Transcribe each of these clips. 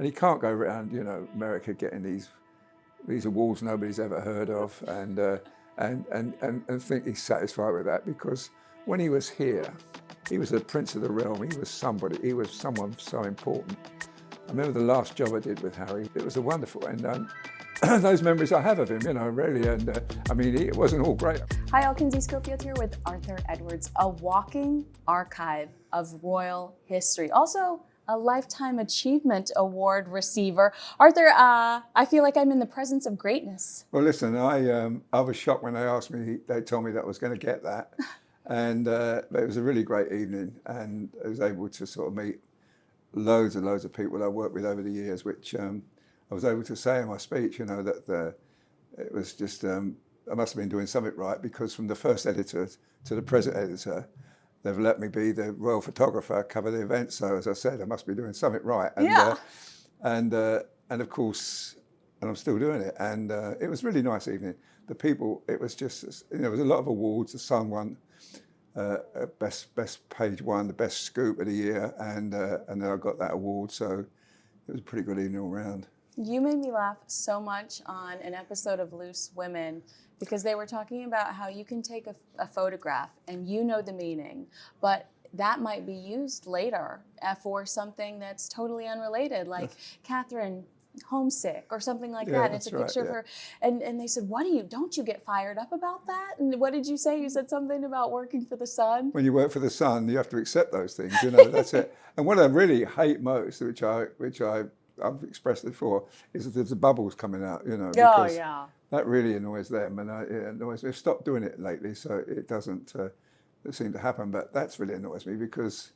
And he can't go around, you know, America getting these awards nobody's ever heard of, and think he's satisfied with that, because when he was here, he was the prince of the realm. He was somebody. He was someone so important. I remember the last job I did with Harry. It was wonderful, and those memories I have of him, you know, really. And I mean, it wasn't all great. Hi, all. Kinsey Schofield here with Arthur Edwards, a walking archive of royal history. Also, a Lifetime Achievement Award receiver. Arthur, I feel like I'm in the presence of greatness. Well, listen, I was shocked when they asked me. They told me that I was going to get that, and it was a really great evening, and I was able to sort of meet loads and loads of people I worked with over the years, which I was able to say in my speech, you know, that it was just, I must have been doing something right, because from the first editor to the present editor, they've let me be the royal photographer, cover the event. So as I said, I must be doing something right. And, yeah. And of course, and I'm still doing it. And it was a really nice evening. The people, it was just, you know, there was a lot of awards. The Sun won best page one, the best scoop of the year, and then I got that award. So it was a pretty good evening all round. You made me laugh so much on an episode of Loose Women, because they were talking about how you can take a photograph and you know the meaning, but that might be used later for something that's totally unrelated, like Catherine homesick or something like that. And it's a picture of her. And they said, don't you get fired up about that? And what did you say? You said something about working for the Sun. When you work for the Sun, you have to accept those things, you know, that's it. And what I really hate most, which I've expressed it before, is that there's the bubbles coming out, you know. Oh, yeah. That really annoys them, and it annoys me. They've stopped doing it lately, so it doesn't seem to happen. But that's really annoys me, because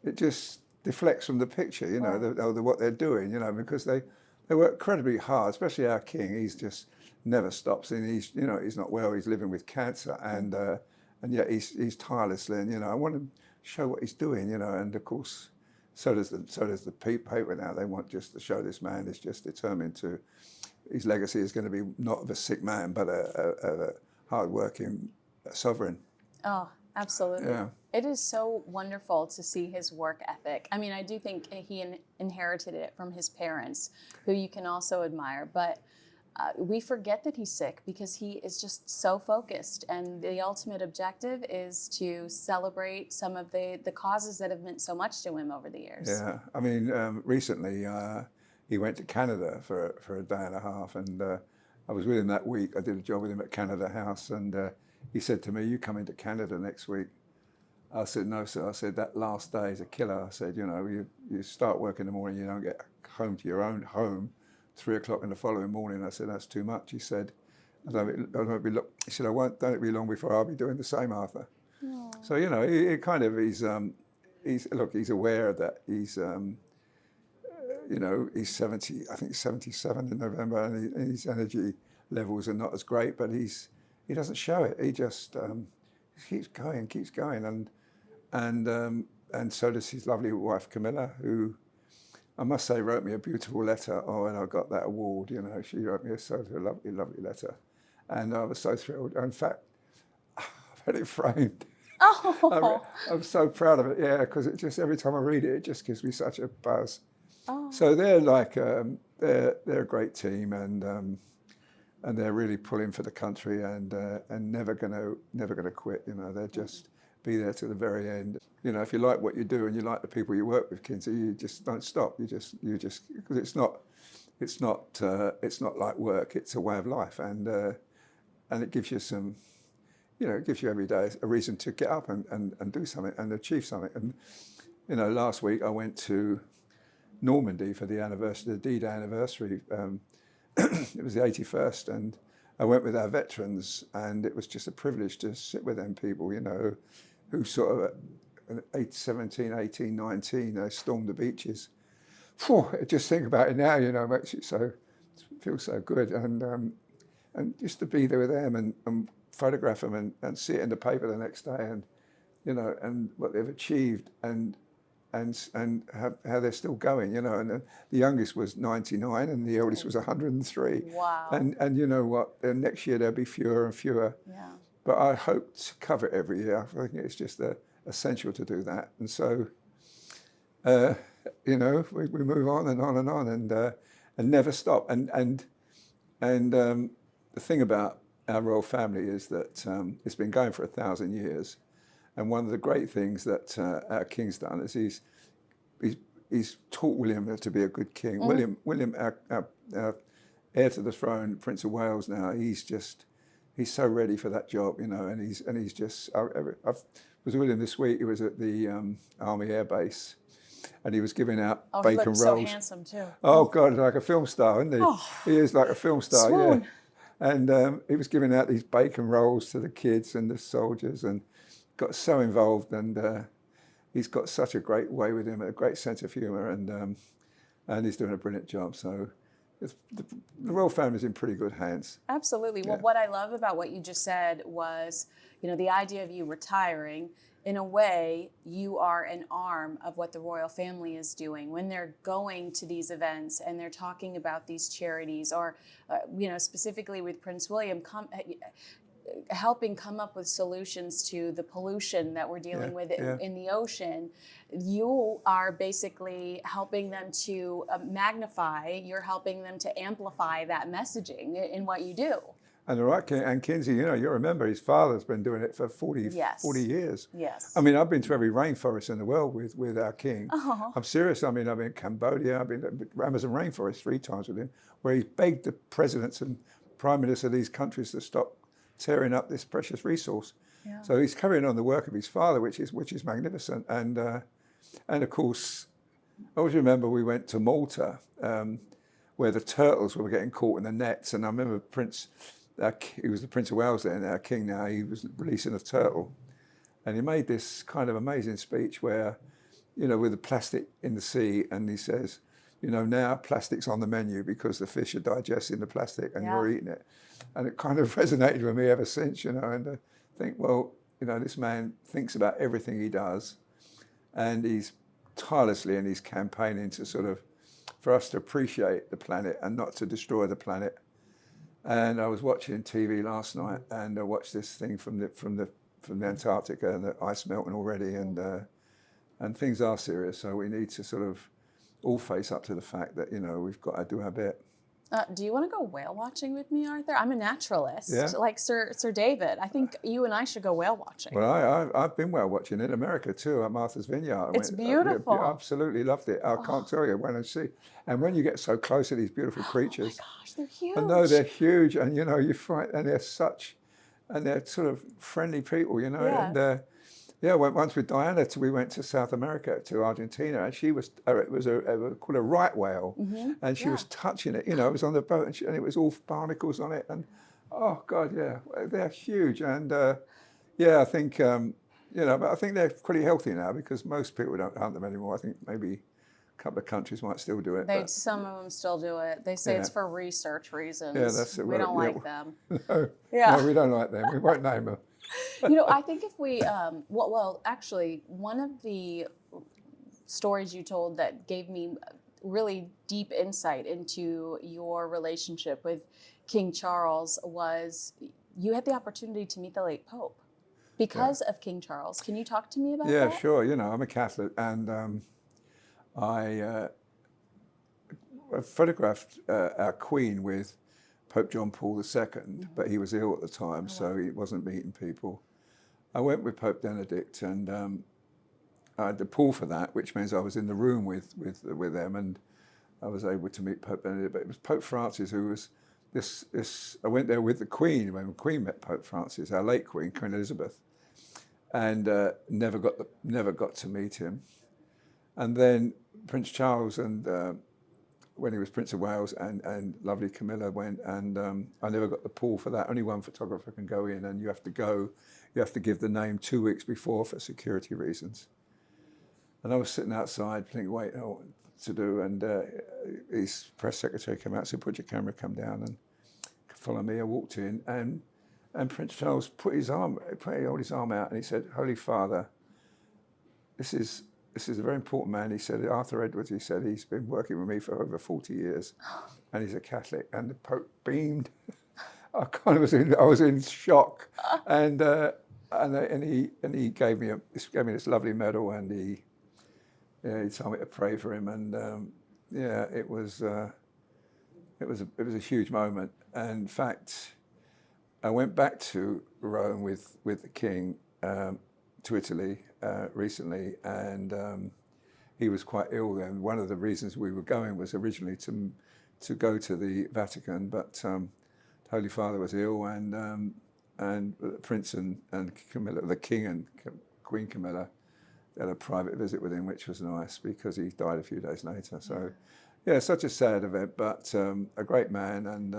it just deflects from the picture, you know, what they're doing, you know, because they work incredibly hard, especially our king. He's just never stops, and he's not well. He's living with cancer, and yet he's tirelessly, and you know, I want to show what he's doing, you know, and of course. So does the paper now. They want just to show this man is just determined to. His legacy is going to be not of a sick man, but a hard-working sovereign. Oh, absolutely. Yeah. It is so wonderful to see his work ethic. I mean, I do think he inherited it from his parents, who you can also admire. But we forget that he's sick, because he is just so focused. And the ultimate objective is to celebrate some of the causes that have meant so much to him over the years. Yeah, I mean, recently he went to Canada for a day and a half, and I was with him that week. I did a job with him at Canada House, and he said to me, "You coming to Canada next week?" I said, "No, sir." I said, "That last day is a killer." I said, "You know, you start work in the morning, you don't get home to your own home 3 o'clock in the following morning." I said, "That's too much." He said, He said, "Don't it be long before I'll be doing the same, Arthur." Aww. So, you know, he's aware that he's, you know, he's 70, I think 77 in November, and his energy levels are not as great, but he doesn't show it. He just keeps going, and so does his lovely wife Camilla, who I must say wrote me a beautiful letter. Oh, and I got that award, you know. She wrote me a lovely, lovely letter, and I was so thrilled. In fact, I've had it framed. Oh. I'm so proud of it, yeah, because it just, every time I read it, it just gives me such a buzz. Oh. So they're like, they're a great team, and they're really pulling for the country, and never gonna quit. You know, they'll just be there to the very end. You know, if you like what you do and you like the people you work with, Kinsey, you just don't stop. You just because it's not like work. It's a way of life, and it gives you some. You know, it gives you every day a reason to get up and do something and achieve something. And, you know, last week I went to Normandy for the D-Day anniversary. It was the 81st, and I went with our veterans, and it was just a privilege to sit with them people, you know, who sort of 17, 18, 19, they stormed the beaches. Phew, just think about it now, you know, it feels so good. And just to be there with them and photograph them and see it in the paper the next day, and you know, and what they've achieved, and how they're still going, you know. And the youngest was 99 and the eldest was 103. Wow. And you know what? Next year there'll be fewer and fewer. Yeah. But I hope to cover it every year. I think it's just essential to do that. And so, you know, we move on and on and on, and never stop. And the thing about our royal family is that it's been going for 1,000 years, and one of the great things that our king's done is he's taught William to be a good king. William, our heir to the throne, Prince of Wales now, he's so ready for that job, you know, and he's just. I was with him this week. He was at the Army Air Base, and he was giving out bacon rolls. So handsome too. Oh God, like a film star, isn't he? Oh, he is like a film star, swoon. yeah. And he was giving out these bacon rolls to the kids and the soldiers, and got so involved. And he's got such a great way with him, a great sense of humour, and he's doing a brilliant job. So the royal family's in pretty good hands. Absolutely. Well, what I love about what you just said was, you know, the idea of you retiring. In a way, you are an arm of what the royal family is doing when they're going to these events and they're talking about these charities, or, you know, specifically with Prince William, helping come up with solutions to the pollution that we're dealing with in the ocean. You are basically helping them to magnify, you're helping them to amplify that messaging in what you do. And the right, and Kinsey, you know, you remember his father's been doing it for 40 years. Yes. I mean, I've been to every rainforest in the world with our king. Oh. I'm serious. I mean, I've been in Cambodia, I've been to Amazon rainforest 3 times with him, where he's begged the presidents and prime ministers of these countries to stop tearing up this precious resource. Yeah. So he's carrying on the work of his father, which is magnificent. And of course, I always remember we went to Malta, where the turtles were getting caught in the nets, and I remember he was the Prince of Wales then, our king now, he was releasing a turtle. And he made this kind of amazing speech where, you know, with the plastic in the sea, and he says, you know, now plastic's on the menu because the fish are digesting the plastic and we're eating it. And it kind of resonated with me ever since, you know, and I think, well, you know, this man thinks about everything he does, and he's tirelessly in his campaigning to sort of, for us to appreciate the planet and not to destroy the planet. And I was watching TV last night, and I watched this thing from the Antarctica, and the ice melting already, and things are serious. So we need to sort of all face up to the fact that, you know, we've got to do our bit. Do you want to go whale watching with me, Arthur? I'm a naturalist, Yeah. like Sir David. I think you and I should go whale watching. Well, I've been whale watching in America too, at Martha's Vineyard. It's beautiful. I absolutely loved it. I can't tell you when I see. And when you get so close to these beautiful creatures. Oh my gosh, they're huge. I know they're huge, and you know, and they're sort of friendly people, you know. Yeah. And once with Diana, we went to South America, to Argentina, and she was, it was called a right whale, and she was touching it, you know, it was on the boat, and it was all barnacles on it, and oh God, yeah, they're huge, and I think, you know, but I think they're pretty healthy now because most people don't hunt them anymore. I think maybe a couple of countries might still do it. Some of them still do it. They say it's for research reasons. Yeah, that's it. We don't like them. No, we don't like them. We won't name them. You know, I think if we, actually, one of the stories you told that gave me really deep insight into your relationship with King Charles was you had the opportunity to meet the late Pope because of King Charles. Can you talk to me about that? Yeah, sure. You know, I'm a Catholic, and I photographed our Queen with Pope John Paul II, but he was ill at the time, so he wasn't meeting people. I went with Pope Benedict, and I had the pull for that, which means I was in the room with them, and I was able to meet Pope Benedict. But it was Pope Francis who was this. I went there with the Queen when the Queen met Pope Francis, our late Queen, Queen Elizabeth, and never got to meet him. And then Prince Charles and when he was Prince of Wales, and lovely Camilla went, and I never got the pull for that. Only one photographer can go in, and you have to give the name 2 weeks before for security reasons. And I was sitting outside thinking, wait, I don't know what to do, and his press secretary came out and said, put your camera, come down and follow me. I walked in, and Prince Charles held his arm out, and he said, Holy Father, this is a very important man. He said, Arthur Edwards, he said, he's been working with me for over 40 years, and he's a Catholic. And the Pope beamed. I was in shock, and he gave me this lovely medal, and he told me to pray for him, and it was a huge moment. And in fact, I went back to Rome with the king to Italy recently, and he was quite ill then. One of the reasons we were going was originally to go to the Vatican, but the Holy Father was ill, and the Prince and Camilla, the King and Queen Camilla, had a private visit with him, which was nice because he died a few days later. So, yeah, such a sad event, but a great man, and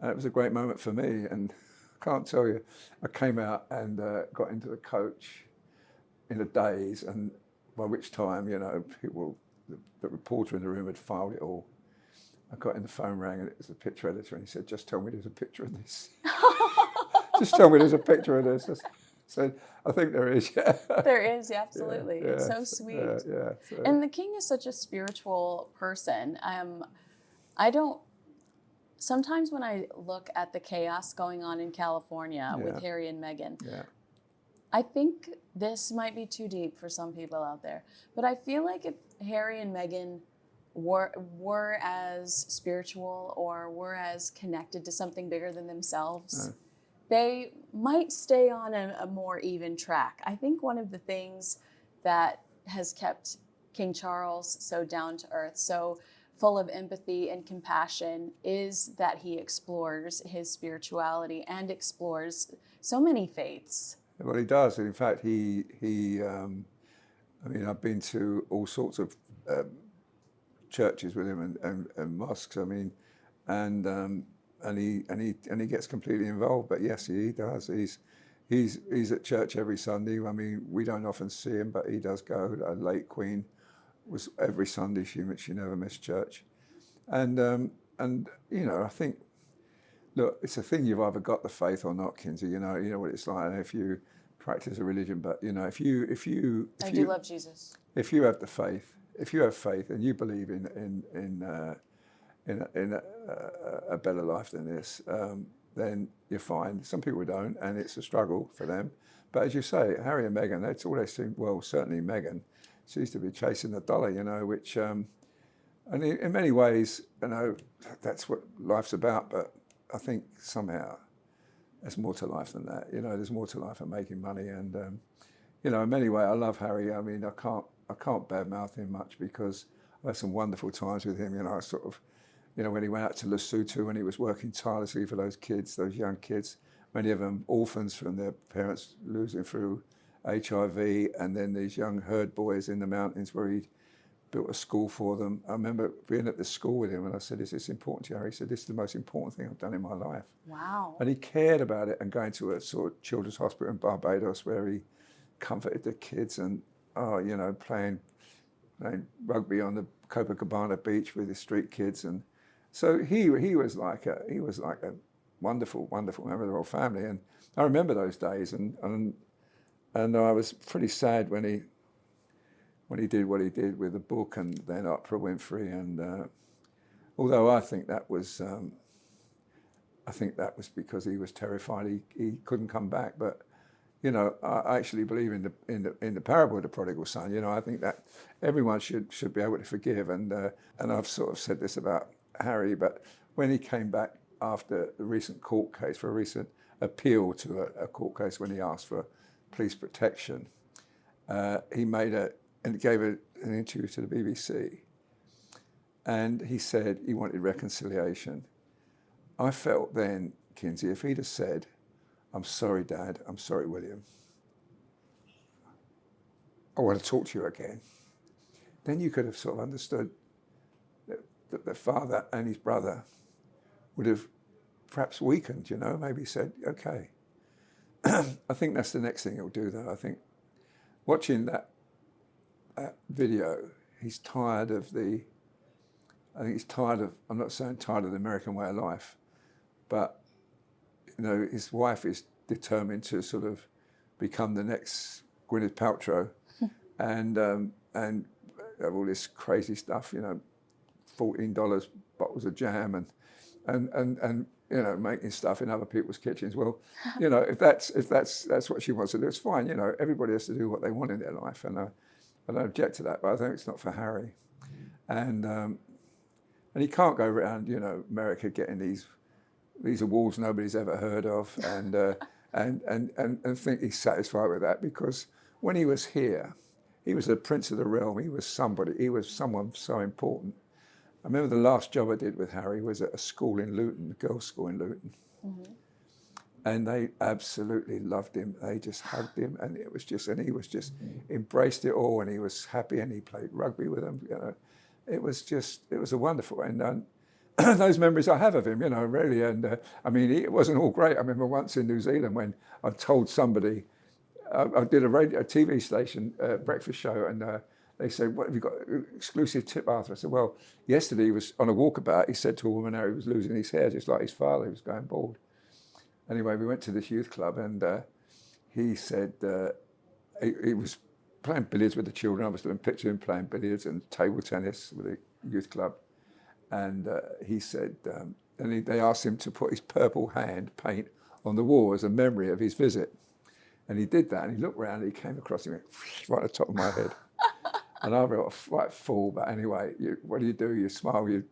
it was a great moment for me. And I can't tell you, I came out and got into the coach in a daze, and by which time, the reporter in the room had filed it all. I got in, the phone rang, and it was the picture editor, and he said, "Just tell me there's a picture of this." Just tell me there's a picture of this. I said, "I think there is, yeah." There is, absolutely. Yeah, it's so sweet. So. And the king is such a spiritual person. Sometimes when I look at the chaos going on in California with Harry and Meghan, I think this might be too deep for some people out there, but I feel like if Harry and Meghan were as spiritual or were as connected to something bigger than themselves, they might stay on a more even track. I think one of the things that has kept King Charles so down to earth, so full of empathy and compassion, is that he explores his spirituality and explores so many faiths. Well, he does. In fact, I've been to all sorts of churches with him and mosques. And he gets completely involved. But yes, he does. He's at church every Sunday. I mean, we don't often see him, but he does go. The late Queen was every Sunday. She never missed church. And I think, look, it's a thing. You've either got the faith or not, Kinsey. You know what it's like. And if you practice a religion, but if you do love Jesus. If you have the faith, if you have faith and you believe in a better life than this, then you're fine. Some people don't, and it's a struggle for them. But as you say, Harry and Meghan, that's all they seem. Well, certainly Meghan seems to be chasing the dollar. Which, and in many ways, that's what life's about. But I think somehow there's more to life than that. There's more to life than making money. And in many ways, I love Harry. I mean, I can't badmouth him much because I had some wonderful times with him. I sort of, when he went out to Lesotho, when he was working tirelessly for those kids, those young kids, many of them orphans from their parents losing through HIV, and then these young herd boys in the mountains where he built a school for them. I remember being at the school with him, and I said, "Is this important to you, Harry?" He said, "This is the most important thing I've done in my life." Wow. And he cared about it, and going to a sort of children's hospital in Barbados where he comforted the kids and, playing rugby on the Copacabana beach with the street kids. And so he was like a wonderful, wonderful member of the royal family. And I remember those days, and I was pretty sad when he did what he did with the book and then Oprah Winfrey. And although I think that was because he was terrified he couldn't come back. But I actually believe in the parable of the prodigal son. I think that everyone should be able to forgive. And I've sort of said this about Harry, but when he came back after the recent court case, for a recent appeal to a court case, when he asked for police protection, he gave an interview to the BBC, and he said he wanted reconciliation. I felt then, Kinsey, if he'd have said, "I'm sorry, Dad, I'm sorry, William, I want to talk to you again," then you could have sort of understood that the father and his brother would have perhaps weakened, maybe said, "Okay." I think that's the next thing he'll do, though. I think watching that video, he's tired of I'm not saying tired of the American way of life, but his wife is determined to sort of become the next Gwyneth Paltrow, and all this crazy stuff, $14 bottles of jam and making stuff in other people's kitchens. Well, if that's what she wants to do, it's fine. Everybody has to do what they want in their life, and I don't object to that, but I think it's not for Harry. And he can't go around, America getting these awards nobody's ever heard of, and think he's satisfied with that, because when he was here, he was the prince of the realm. He was somebody. He was someone so important. I remember the last job I did with Harry was at a school in Luton, a girls' school in Luton. Mm-hmm. And they absolutely loved him. They just hugged him, and he was just embraced it all, and he was happy, and he played rugby with them. It was a wonderful, and those memories I have of him, really. And I mean, it wasn't all great. I remember once in New Zealand when I told somebody, I did a TV station breakfast show, and they said, "What have you got? Exclusive tip, Arthur?" I said, "Well, yesterday he was on a walkabout. He said to a woman how he was losing his hair, just like his father. He was going bald." Anyway, we went to this youth club, and he said he was playing billiards with the children. I was doing picture him playing billiards and table tennis with the youth club. And he said, they asked him to put his purple hand paint on the wall as a memory of his visit. And he did that, and he looked around, and he came across and went right at the top of my head. And I felt right fool, but anyway, what do? You smile, you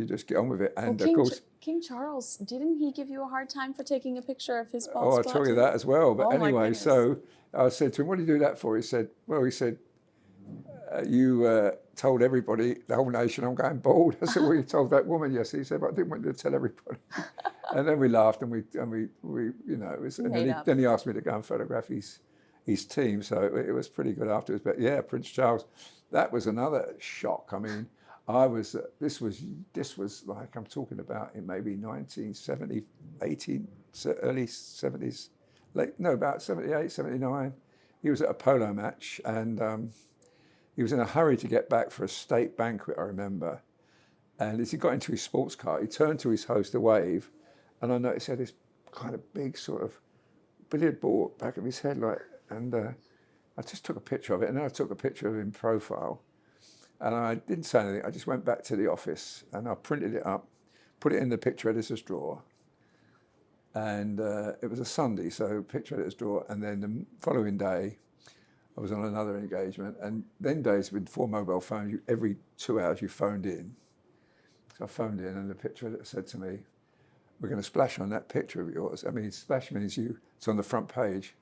just get on with it. And well, of course, King Charles, didn't he give you a hard time for taking a picture of his bald spot? spot? I'll tell you that as well. But anyway, so I said to him, "What do you do that for?" He said, "You told everybody, the whole nation, I'm going bald." I said, "Well, you told that woman." Yes. He said, "But I didn't want you to tell everybody." And then we laughed, and we then he asked me to go and photograph his team, so it was pretty good afterwards. But yeah, Prince Charles, that was another shock. I mean, this was like, I'm talking about in maybe 1970, early 70s, about 78, 79. He was at a polo match, and he was in a hurry to get back for a state banquet, I remember. And as he got into his sports car, he turned to his host to wave, and I noticed he had this kind of big sort of billiard ball back of his head, and I just took a picture of it, and then I took a picture of him profile, and I didn't say anything. I just went back to the office, and I printed it up, put it in the picture editor's drawer, and it was a Sunday, so picture editor's drawer, and then the following day, I was on another engagement, and then days before mobile phones, every 2 hours you phoned in. So I phoned in, and the picture editor said to me, "We're going to splash on that picture of yours." I mean, splash means it's on the front page.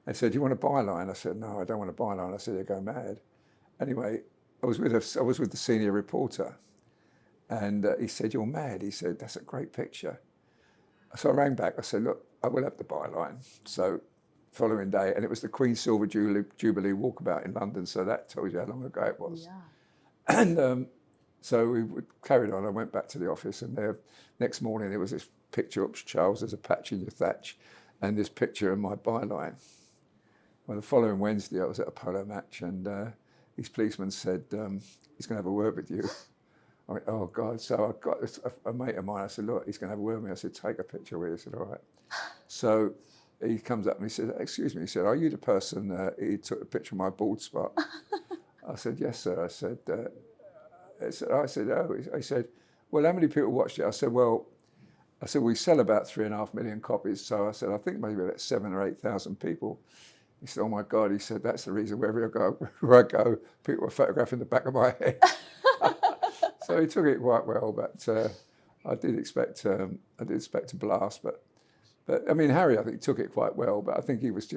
I said, "Do you want a byline?" I said, "No, I don't want a byline." I said, "You'll go mad." Anyway, I was with the senior reporter, and he said, "You're mad." He said, "That's a great picture." So I rang back. I said, "Look, I will have the byline." So following day, and it was the Queen's Silver Jubilee walkabout in London, so that tells you how long ago it was. Yeah. And so we carried on. I went back to the office, and there, next morning there was this picture of Charles, there's a patch in your thatch, and this picture of my byline. Well, the following Wednesday I was at a polo match, and his policeman said, "He's going to have a word with you." I went, "Oh God." So I got a mate of mine, I said, "Look, he's going to have a word with me." I said, "Take a picture with you." He said, "All right." So he comes up and he said, "Excuse me," he said, "Are you the person he took a picture of my bald spot?" I said, "Yes, sir." I said, "Oh." He said, "Well, how many people watched it?" I said, "We sell about 3.5 million copies." So I said, "I think maybe about 7,000 or 8,000 people." He said, "Oh my God," he said, "that's the reason wherever I go, people are photographing the back of my head." So he took it quite well, but I did expect a blast, but I mean, Harry, I think, took it quite well, but I think he was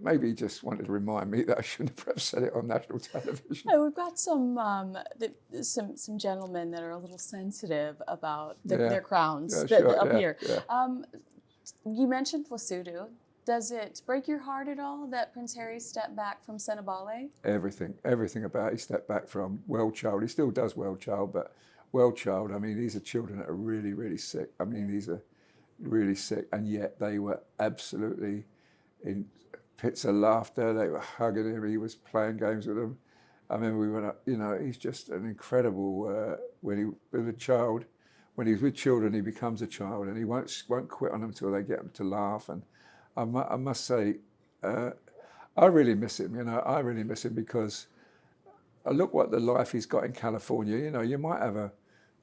maybe he just wanted to remind me that I shouldn't have perhaps said it on national television. Oh, we've got some gentlemen that are a little sensitive about their crowns up here. Yeah. You mentioned Lesotho. Does it break your heart at all that Prince Harry stepped back from Senebale? Everything about he stepped back from Well Child. He still does Well Child, but Well Child, I mean, these are children that are really, really sick. I mean, these are really sick, and yet they were absolutely in pits of laughter. They were hugging him. He was playing games with them. I mean, we went up, he's just an incredible, when he's with children, he becomes a child, and he won't quit on them until they get him to laugh. And I must say, I really miss him. I really miss him because I look what the life he's got in California. You might have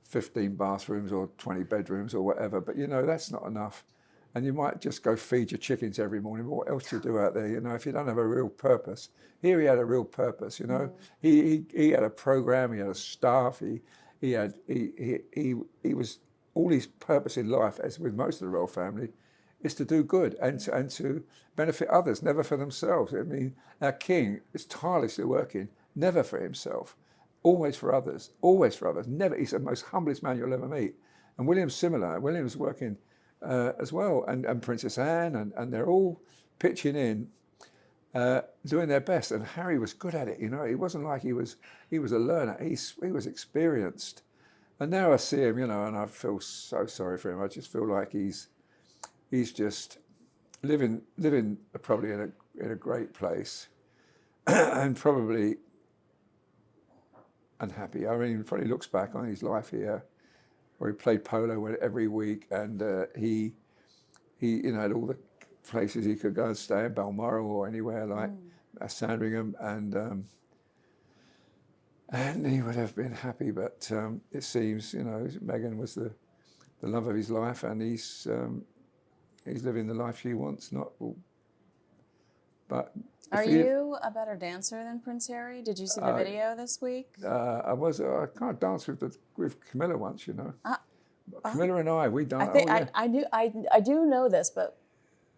15 bathrooms or 20 bedrooms or whatever, but that's not enough. and you might just go feed your chickens every morning. But what else do you do out there? You know, if you don't have a real purpose. Here he had a real purpose. You know, he had a program. He had a staff. He was all his purpose in life, as with most of the royal family, is to do good and to benefit others, never for themselves. I mean, our king is tirelessly working, never for himself, always for others, always for others. Never. He's the most humblest man you'll ever meet. And William's similar. William's working as well, and Princess Anne, and they're all pitching in, doing their best. And Harry was good at it. You know, it wasn't like he was a learner. He was experienced. And now I see him, you know, and I feel so sorry for him. I just feel like he's just living probably in a great place, and probably unhappy. I mean, he probably looks back on his life here, where he played polo every week, and he you know, had all the places he could go and stay in Balmoral or anywhere like Sandringham, and he would have been happy. But it seems, you know, Meghan was the love of his life, and he's living the life she wants. But are you a better dancer than Prince Harry? Did you see the video this week? I kind of danced with Camilla once, you know. Camilla and we danced. I do know this, but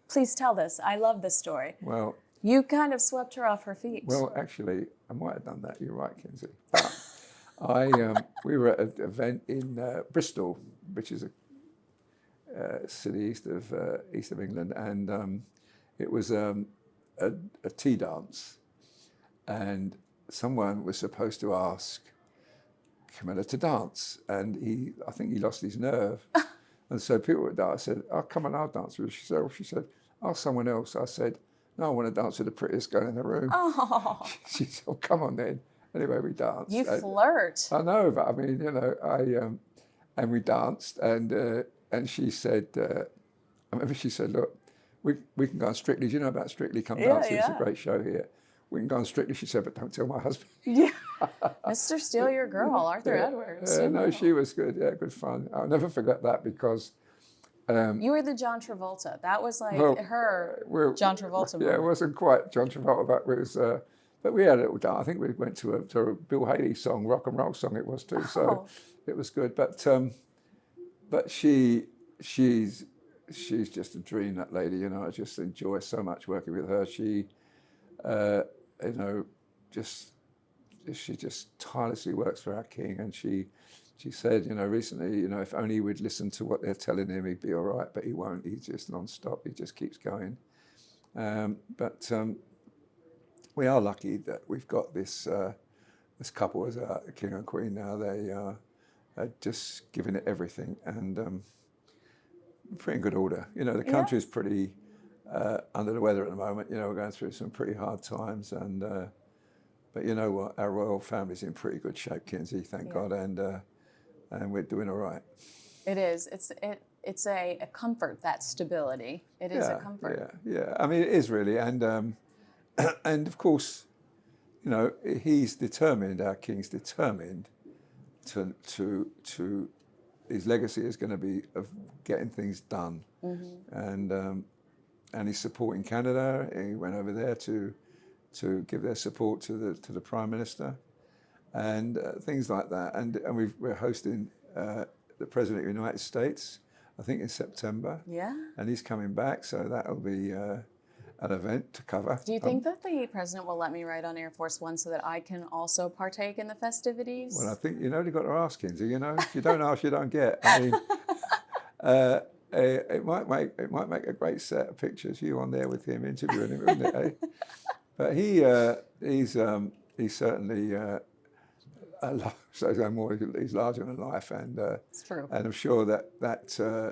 please tell this. I love this story. Well, you kind of swept her off her feet. Well, actually, I might have done that. You're right, Kinsey. We were at an event in Bristol, which is a city east of England, and it was a tea dance, and someone was supposed to ask Camilla to dance, and I think he lost his nerve, and so people would dance. I said, "Oh, come on, I'll dance with you." She said, "Ask someone else." I said, "No, I want to dance with the prettiest girl in the room." Oh. She said, "Oh, come on then." Anyway, we danced. You flirt. I know, but I mean, you know, and we danced, and she said, I remember she said, "Look, we can go on Strictly. Do you know about Strictly? Come dance. It's a great show here. We can go on Strictly." She said, "But don't tell my husband." Yeah. Mr. Steal Your Girl, Arthur Edwards. No, she was good. Yeah, good fun. I'll never forget that because... you were the John Travolta. That was like her John Travolta moment. Yeah, it wasn't quite John Travolta, but it was... but we had a little dance. I think we went to a Bill Haley song, rock and roll song it was too, so it was good. But she's just a dream, that lady, you know. I just enjoy so much working with her. She, you know, she just tirelessly works for our king, and she said, you know, recently, you know, if only we'd listen to what they're telling him, he'd be all right, but he won't. He's just non-stop. He just keeps going. But we are lucky that we've got this couple as our king and queen now. They are just giving it everything, and pretty in good order. You know, the country's pretty under the weather at the moment. You know, we're going through some pretty hard times, and but you know what? Our royal family's in pretty good shape, Kinsey, thank God, and we're doing all right. It is. It's a comfort, that stability. It is a comfort. Yeah. I mean, it is really, and of course, you know, he's determined. Our king's determined to his legacy is going to be of getting things done, and he's supporting Canada. He went over there to give their support to the Prime Minister, and things like that. And we're hosting the President of the United States, I think in September. Yeah. And he's coming back, so that'll be an event to cover. Do you think that the President will let me ride on Air Force One so that I can also partake in the festivities? Well, I think you've got to ask, Kinsey. You know, if you don't ask, you don't get. I mean, it might make a great set of pictures. You on there with him interviewing him, wouldn't it? Eh? But he's certainly he's larger than life, and it's true. And I'm sure that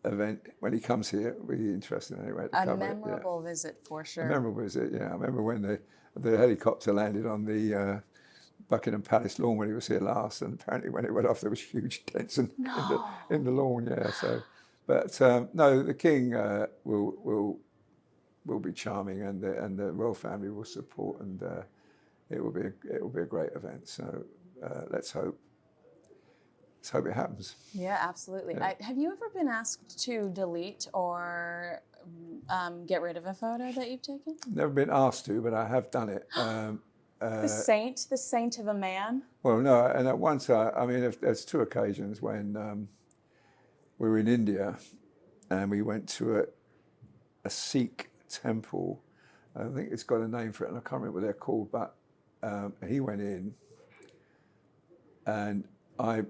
event when he comes here will be interesting anyway. A memorable visit for sure. A memorable visit, yeah. I remember when the helicopter landed on the Buckingham Palace lawn when he was here last, and apparently when it went off there was huge dents in the lawn. Yeah. So, but no, the king will be charming, and the royal family will support, and it will be a great event. So let's hope let's hope it happens. Yeah, absolutely. Yeah. Have you ever been asked to delete or get rid of a photo that you've taken? Never been asked to, but I have done it. The saint of a man. Well, no, and at once, I mean, there's two occasions when we were in India and we went to a Sikh temple. I think it's got a name for it, and I can't remember what they're called, but he went in and the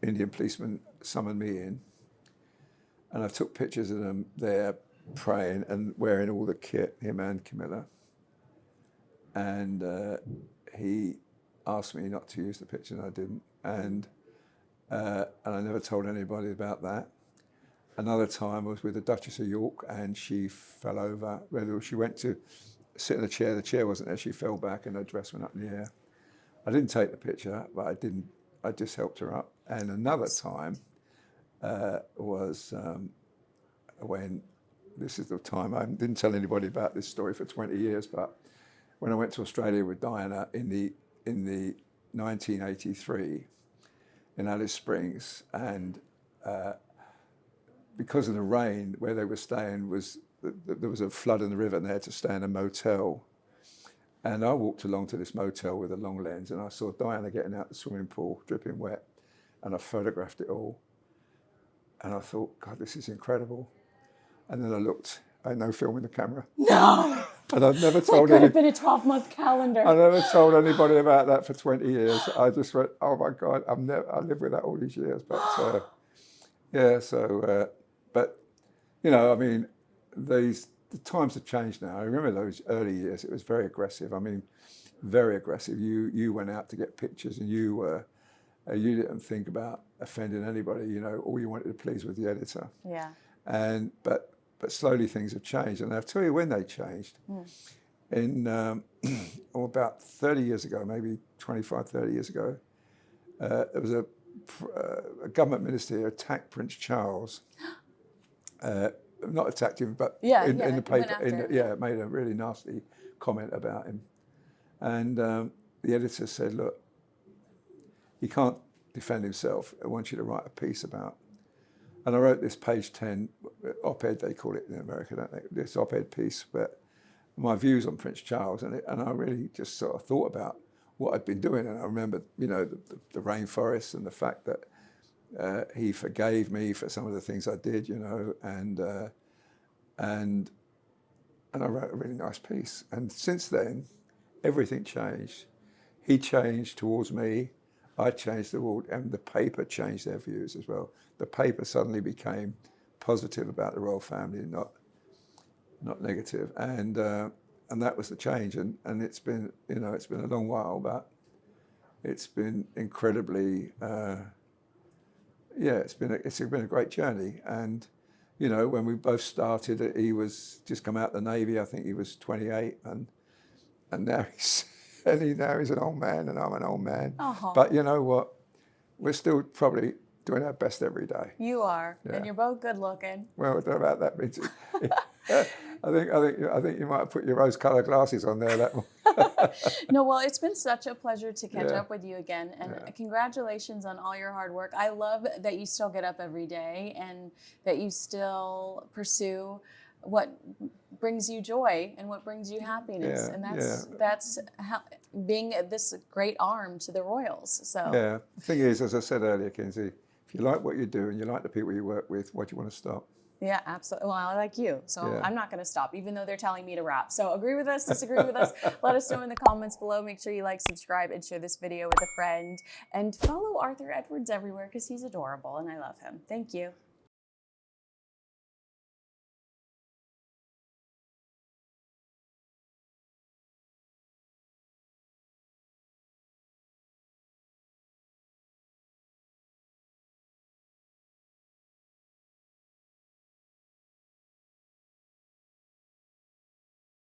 Indian policeman summoned me in, and I took pictures of them there praying and wearing all the kit, him and Camilla. And he asked me not to use the picture, and I didn't. And I never told anybody about that. Another time I was with the Duchess of York, and she fell over. She went to sit in a chair. The chair wasn't there. She fell back, and her dress went up in the air. I didn't take the picture, but I just helped her up. And another time was when, this is the time, I didn't tell anybody about this story for 20 years, but when I went to Australia with Diana in the 1983 in Alice Springs, and because of the rain, where they were staying there was a flood in the river, and they had to stay in a motel. And I walked along to this motel with a long lens, and I saw Diana getting out the swimming pool, dripping wet, and I photographed it all. And I thought, God, this is incredible. And then I looked, I had no film in the camera. No! And I've never It told could have been a 12-month calendar. I never told anybody about that for 20 years. I just went, oh my God, I lived with that all these years. But but you know, I mean, the times have changed now. I remember those early years, it was very aggressive. I mean, very aggressive. You went out to get pictures, and you didn't think about offending anybody. You know, all you wanted to please was the editor. Yeah. But slowly things have changed, and I'll tell you when they changed. In about 30 years ago, maybe 25, 30 years ago, there was a government minister who attacked Prince Charles. Not attacked him, but in the paper, made a really nasty comment about him. And the editor said, look, he can't defend himself. I want you to write a piece about. And I wrote this page 10 op-ed, they call it in America, don't they? This op-ed piece, but my views on Prince Charles, and I really just sort of thought about what I'd been doing. And I remember, you know, the rainforest and the fact that he forgave me for some of the things I did, you know, and I wrote a really nice piece. And since then, everything changed. He changed towards me, I changed the world, and the paper changed their views as well. The paper suddenly became positive about the royal family, not negative, and that was the change. And it's been, you know, it's been a long while, but it's been incredibly, it's been a great journey. And you know, when we both started, he was just come out of the Navy. I think he was 28, and now he's an old man, and I'm an old man. Uh-huh. But you know what? We're still probably doing our best every day. You are, Yeah. and you're both good looking. Well, I don't know about that means. I think you might have put your rose-colored glasses on there. That one. No, well, it's been such a pleasure to catch Yeah. up with you again, and Yeah. congratulations on all your hard work. I love that you still get up every day and that you still pursue what brings you joy and what brings you happiness, Yeah, and that's how, being this great arm to the royals. So Yeah. The thing is, as I said earlier, Kinsey, if you like what you do and you like the people you work with, why do you want to stop? yeah, absolutely. Well, I like you, so Yeah. I'm not going to stop, even though they're telling me to wrap. So agree with us, disagree with us. Let us know in the comments below. Make sure you like, subscribe, and share this video with a friend. And follow Arthur Edwards everywhere because he's adorable and I love him. Thank you.